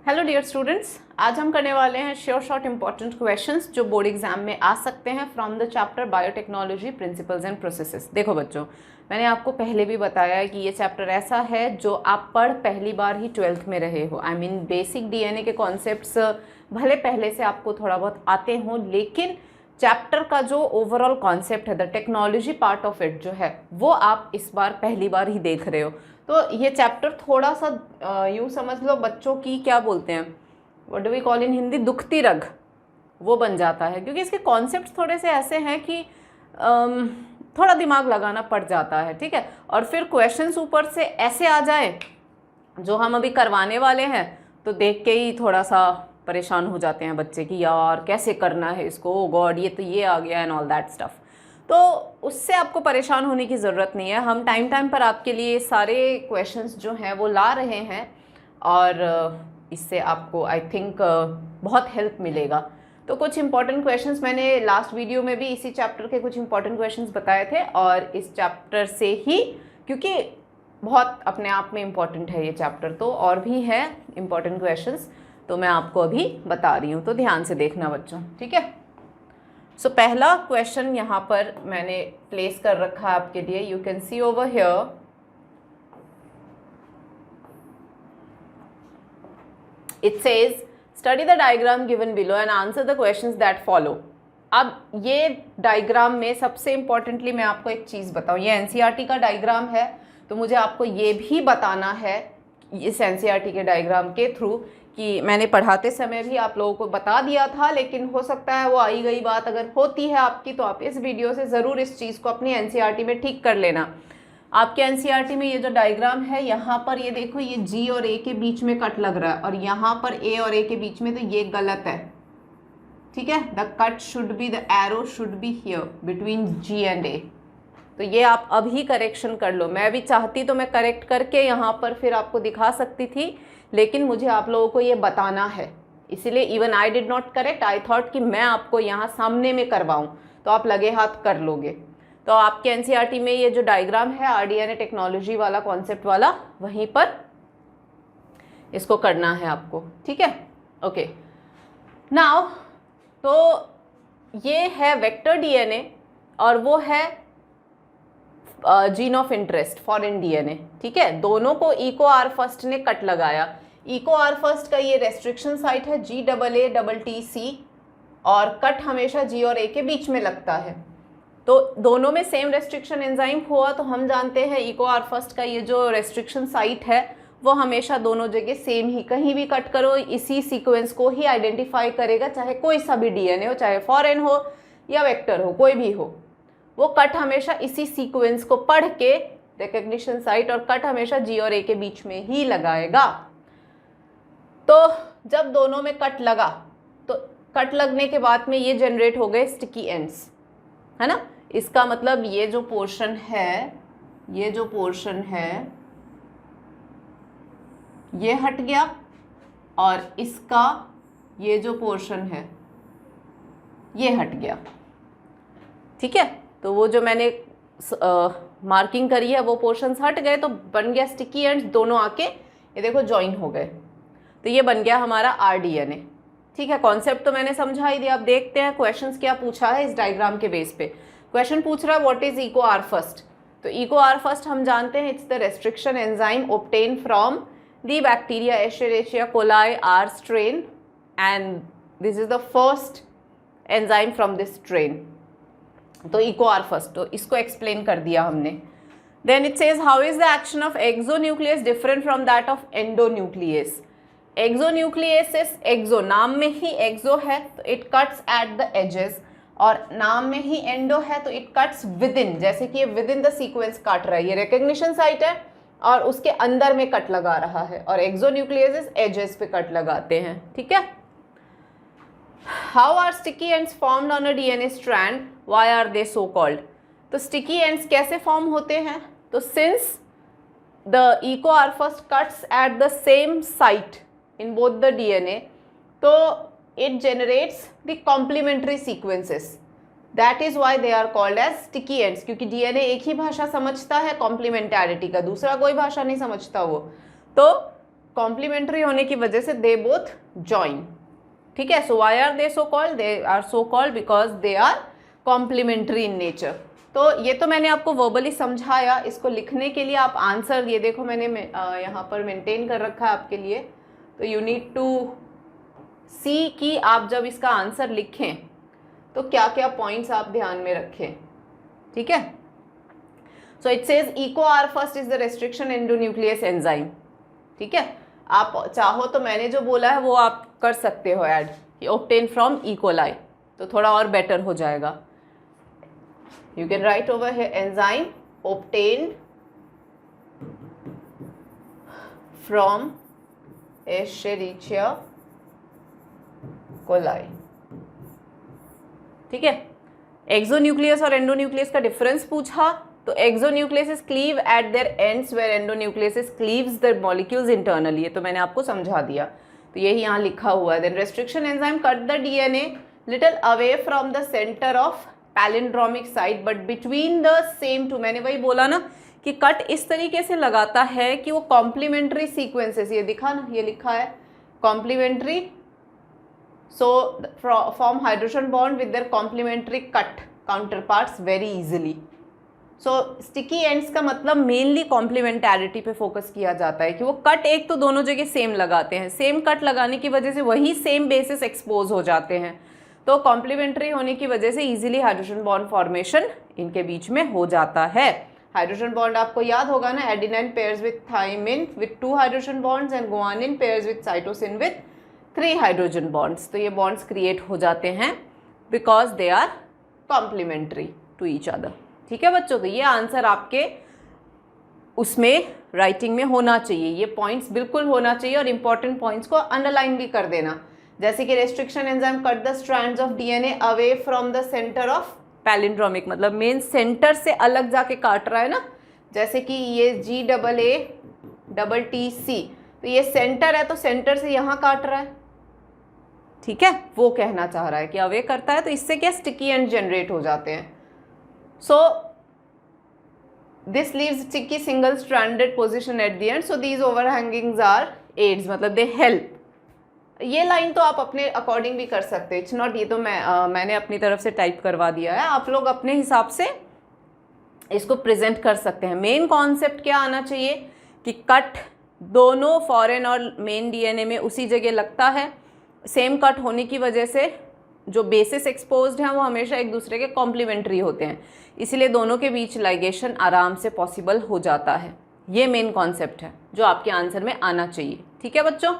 Hello dear students, आज हम करने वाले हैं श्योर शॉर्ट इंपॉर्टेंट क्वेश्चंस जो बोर्ड एग्जाम में आ सकते हैं from the chapter biotechnology principles and processes. देखो बच्चों, मैंने आपको पहले भी बताया है कि ये चैप्टर ऐसा है जो आप पढ़ पहली बार ही 12th में रहे हो। आई मीन बेसिक डीएनए के कॉन्सेप्ट्स भले पहले से आपको थोड़ा बहुत आते हों, लेकिन चैप्टर का जो ओवरऑल कॉन्सेप्ट है, the technology part of it जो है, वो आप इस बार पहली बार ही देख रहे हो। तो ये चैप्टर थोड़ा सा यूँ समझ लो बच्चों की, क्या बोलते हैं, what do we call in Hindi, दुखती रग वो बन जाता है, क्योंकि इसके कॉन्सेप्ट थोड़े से ऐसे हैं कि थोड़ा दिमाग लगाना पड़ जाता है। ठीक है, और फिर क्वेश्चंस ऊपर से ऐसे आ जाए जो हम अभी करवाने वाले हैं, तो देख के ही थोड़ा सा परेशान हो जाते हैं बच्चे कि यार कैसे करना है इसको, ओ गॉड ये तो ये आ गया एंड ऑल दैट स्टफ। तो उससे आपको परेशान होने की ज़रूरत नहीं है। हम टाइम टाइम पर आपके लिए सारे क्वेश्चंस जो हैं वो ला रहे हैं, और इससे आपको आई थिंक बहुत हेल्प मिलेगा। तो कुछ इंपॉर्टेंट क्वेश्चंस मैंने लास्ट वीडियो में भी इसी चैप्टर के कुछ इंपॉर्टेंट क्वेश्चंस बताए थे, और इस चैप्टर से ही, क्योंकि बहुत अपने आप में इम्पॉर्टेंट है ये चैप्टर, तो और भी है इम्पॉर्टेंट क्वेश्चंस, तो मैं आपको अभी बता रही हूँ, तो ध्यान से देखना बच्चों। ठीक है, सो पहला क्वेश्चन यहाँ पर मैंने प्लेस कर रखा है आपके लिए। You can see over here, it says study the diagram given below and answer the questions that follow. अब ये डायग्राम में सबसे इंपॉर्टेंटली मैं आपको एक चीज़ बताऊँ, ये एनसीईआरटी का डायग्राम है, तो मुझे आपको ये भी बताना है इस एनसीईआरटी के डायग्राम के थ्रू कि मैंने पढ़ाते समय भी आप लोगों को बता दिया था, लेकिन हो सकता है वो आई गई बात अगर होती है आपकी, तो आप इस वीडियो से ज़रूर इस चीज़ को अपनी एनसीईआरटी में ठीक कर लेना। आपके एनसीईआरटी में ये जो डायग्राम है, यहाँ पर ये देखो, ये जी और ए के बीच में कट लग रहा है, और यहाँ पर ए और ए के बीच में, तो ये गलत है। ठीक है, the cut should be, the arrow should be here between G and A. तो ये आप अभी करेक्शन कर लो। मैं भी चाहती तो मैं करेक्ट करके यहाँ पर फिर आपको दिखा सकती थी, लेकिन मुझे आप लोगों को ये बताना है, इसीलिए even I did not correct, I thought कि मैं आपको यहाँ सामने में करवाऊँ तो आप लगे हाथ कर लोगे। तो आपके एनसीईआरटी में ये जो डायग्राम है आरडीएनए टेक्नोलॉजी वाला, कॉन्सेप्ट वाला, वहीं पर इसको करना है आपको। ठीक है, ओके। नाउ तो ये है वेक्टर डीएनए और वो है gene of interest foreign DNA. ठीक है, दोनों को इको आर फर्स्ट ने कट लगाया। इको आर फर्स्ट का ये रेस्ट्रिक्शन साइट है GAATTC, और कट हमेशा जी और ए के बीच में लगता है। तो दोनों में सेम रेस्ट्रिक्शन एंजाइम हुआ, तो हम जानते हैं इको आर फर्स्ट का ये जो रेस्ट्रिक्शन साइट है वो हमेशा दोनों जगह सेम ही, कहीं भी कट करो इसी सीक्वेंस को ही आइडेंटिफाई करेगा, चाहे कोई सा भी डीएनए हो, चाहे फॉरेन हो या वेक्टर हो, कोई भी हो, वो कट हमेशा इसी सीक्वेंस को पढ़ के रिकग्निशन साइट, और कट हमेशा जी और ए के बीच में ही लगाएगा। तो जब दोनों में कट लगा, तो कट लगने के बाद में ये जनरेट हो गए स्टिकी एंड्स, है ना। इसका मतलब ये जो पोर्शन है, ये जो पोर्शन है ये हट गया, और इसका ये जो पोर्शन है ये हट गया। ठीक है, तो वो जो मैंने मार्किंग करी है वो पोर्शंस हट गए, तो बन गया स्टिकी एंड्स, दोनों आके ये देखो ज्वाइन हो गए, तो ये बन गया हमारा आरडीएनए। ठीक है, कॉन्सेप्ट तो मैंने समझा ही दिया। अब देखते हैं क्वेश्चंस क्या पूछा है इस डायग्राम के बेस पे। क्वेश्चन पूछ रहा है what is Eco R first. तो इको आर फर्स्ट हम जानते हैं it's the restriction enzyme obtain from the bacteria Escherichia coli R strain, and this is the first enzyme from this strain. तो Eco R first, तो इसको explain कर दिया हमने। Then it says how is the action of exonuclease different from that of endonuclease. Exonuclease, exo नाम में ही exo है तो it cuts at the edges, और नाम में ही एंडो है तो इट कट्स विद इन, जैसे कि ये विद इन द सीक्वेंस काट रहा है, ये रिकग्निशन साइट है और उसके अंदर में कट लगा रहा है, और एक्सोन्यूक्लियस एजेस पे कट लगाते हैं। ठीक है, how are sticky ends formed on a DNA strand, why are they so called. तो स्टिकी एंड्स कैसे फॉर्म होते हैं, तो since the Eco R first cuts at the same site in both the DNA, तो it generates the complementary sequences, that is why they are called as sticky ends, क्योंकि DNA एक ही भाषा समझता है कॉम्प्लीमेंटैरिटी का, दूसरा कोई भाषा नहीं समझता वो। तो कॉम्प्लीमेंट्री होने की वजह से दे बोथ जॉइन, ठीक है। So why are they so called, they are so called because they are complementary in nature. तो ये तो मैंने आपको वर्बली समझाया। इसको लिखने के लिए आप आंसर, ये देखो मैंने यहाँ पर मेंटेन कर रखा है आपके लिए। तो यू नीड टू सी कि आप जब इसका आंसर लिखें तो क्या क्या पॉइंट्स आप ध्यान में रखें, ठीक है। So it says Eco R first is the restriction endonuclease enzyme, ठीक है। आप चाहो तो मैंने जो बोला है वो आप कर सकते हो ऐड, ऑब्टेन फ्रॉम इकोलाई, तो थोड़ा और बेटर हो जाएगा। You can write over here enzyme obtained from Escherichia coli, ठीक है। एक्सोन्यूक्लियस और एंडोन्यूक्लियस का डिफरेंस पूछा, तो exonuclease is cleave at their ends where endonuclease is cleaves their molecules internally, ये तो मैंने आपको समझा दिया, तो यही यहाँ लिखा हुआ है। Then restriction enzyme cut the DNA little away from the centre of palindromic site but between the same two, मैंने वही बोला ना कि कट इस तरीके से लगाता है कि वो कॉम्प्लीमेंट्री सीक्वेंसेस, ये दिखा ना, ये लिखा है complementary, so form hydrogen bond with their complementary cut counterparts very easily. so sticky ends का मतलब मेनली कॉम्प्लीमेंटैरिटी पे फोकस किया जाता है कि वो कट एक तो दोनों जगह सेम लगाते हैं, सेम कट लगाने की वजह से वही सेम बेसिस एक्सपोज हो जाते हैं, तो कॉम्प्लीमेंट्री होने की वजह से इजीली हाइड्रोजन बॉन्ड फॉर्मेशन इनके बीच में हो जाता है। हाइड्रोजन बॉन्ड आपको याद होगा ना, adenine pairs with thymine with 2 hydrogen bonds and guanine pairs with cytosine with 3 hydrogen bonds, तो ये बॉन्ड्स क्रिएट हो जाते हैं because they are complementary to each other, ठीक है बच्चों। तो ये आंसर आपके उसमें राइटिंग में होना चाहिए, ये पॉइंट्स बिल्कुल होना चाहिए और इंपॉर्टेंट पॉइंट्स को अंडरलाइन भी कर देना, जैसे कि restriction enzyme cut the strands of DNA away from the centre of palindromic, मतलब मेन सेंटर से अलग जाके काट रहा है ना, जैसे कि ये GAATTC, तो ये सेंटर है तो सेंटर से यहाँ काट रहा है, ठीक है, वो कहना चाह रहा है कि अवे करता है, तो इससे क्या स्टिकी एंड जनरेट हो जाते हैं। So this leaves sticky single stranded position at the end, so these overhangings are aids, मतलब दे हेल्प। ये लाइन तो आप अपने अकॉर्डिंग भी कर सकते हैं, इट्स नॉट, ये तो मैंने अपनी तरफ से टाइप करवा दिया है, आप लोग अपने हिसाब से इसको प्रेजेंट कर सकते हैं। मेन कॉन्सेप्ट क्या आना चाहिए कि कट दोनों फॉरेन और मेन डीएनए में उसी जगह लगता है, सेम कट होने की वजह से जो बेसिस एक्सपोज्ड हैं वो हमेशा एक दूसरे के कॉम्प्लीमेंट्री होते हैं, इसलिए दोनों के बीच लाइगेशन आराम से पॉसिबल हो जाता है। ये मेन कॉन्सेप्ट है जो आपके आंसर में आना चाहिए, ठीक है बच्चों।